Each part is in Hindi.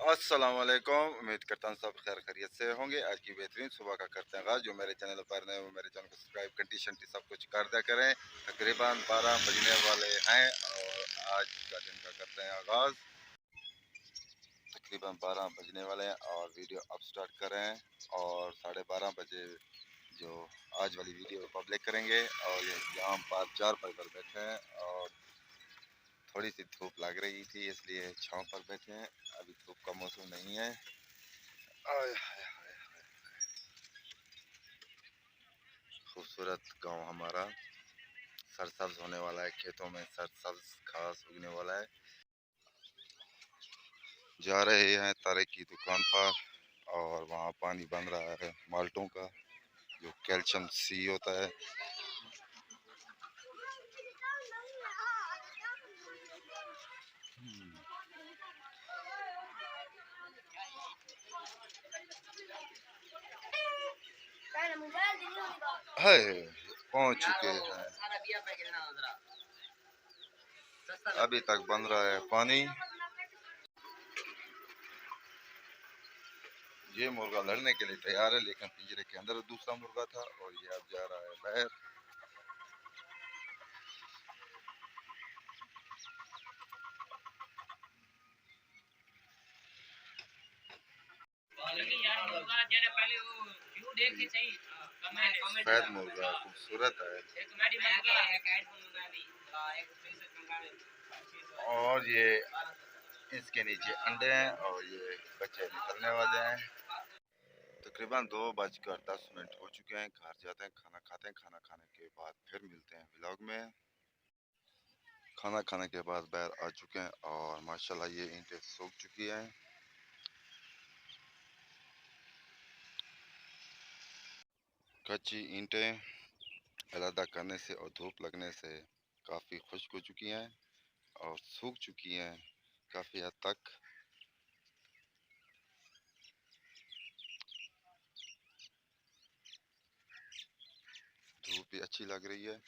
अस्सलाम वालेकुम। उम्मीद करता हूँ सब खैर खैरियत से होंगे। आज की बेहतरीन सुबह का करते हैं आगाज़। जो मेरे चैनल पर नए वो मेरे चैनल को सब्सक्राइब घंटी शंटी सब कुछ कर दिया करें। तकरीबन 12 बजने वाले हैं और आज का दिन का करते हैं आगाज़। तकरीबन 12 बजने वाले हैं और वीडियो अब स्टार्ट करें और 12:30 बजे जो आज वाली वीडियो पब्लिक करेंगे। और ये यहाँ पर 4 पर बैठे हैं और थोड़ी सी धूप लग रही थी इसलिए छाँव पर बैठे हैं। अभी धूप का मौसम नहीं है। आय हाय हाय, खूबसूरत गांव हमारा सरसब्ज होने वाला है। खेतों में सरसब्ज घास उगने वाला है। जा रहे हैं तारे की दुकान पर और वहाँ पानी बन रहा है माल्टों का, जो कैल्शियम सी होता है। है पहुँच चुके हैं। अभी तक बन रहा है पानी। ये मुर्गा लड़ने के लिए तैयार है लेकिन पिंजरे के अंदर दूसरा मुर्गा था और ये अब जा रहा है बाहर। सफेद मुर्गा खूबसूरत है और ये इसके नीचे अंडे हैं और ये बच्चे निकलने वाले हैं। तकरीबन 2:10 हो चुके हैं। घर जाते हैं, खाना खाते हैं। खाना खाने के बाद फिर मिलते हैं व्लॉग में। खाना खाने के बाद बाहर आ चुके हैं और माशाल्लाह ये ईंटें सूख चुकी हैं। कच्ची ईंटें अलग करने से और धूप लगने से काफ़ी खुश्क हो चुकी हैं और सूख चुकी हैं काफ़ी हद तक। धूप भी अच्छी लग रही है।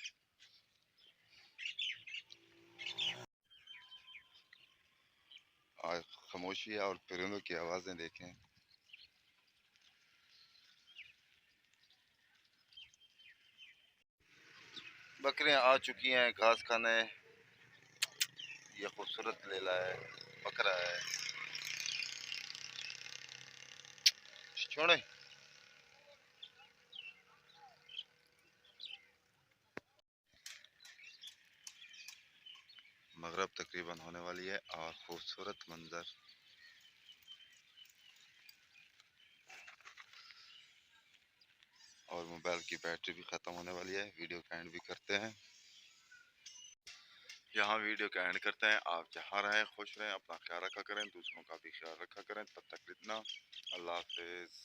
और खामोशी है और परिंदों की आवाज़ें देखें। बकरियां आ चुकी हैं घास खाने। ये खूबसूरत लेला है, बकरा है। छोड़े मगरब तकरीबन होने वाली है और खूबसूरत मंजर। और मोबाइल की बैटरी भी ख़त्म होने वाली है। वीडियो का एंड भी करते हैं। यहाँ वीडियो का एंड करते हैं। आप जहाँ रहें खुश रहें, अपना ख्याल रखा करें, दूसरों का भी ख्याल रखा करें। तब तक इतना, अल्लाह हाफिज़।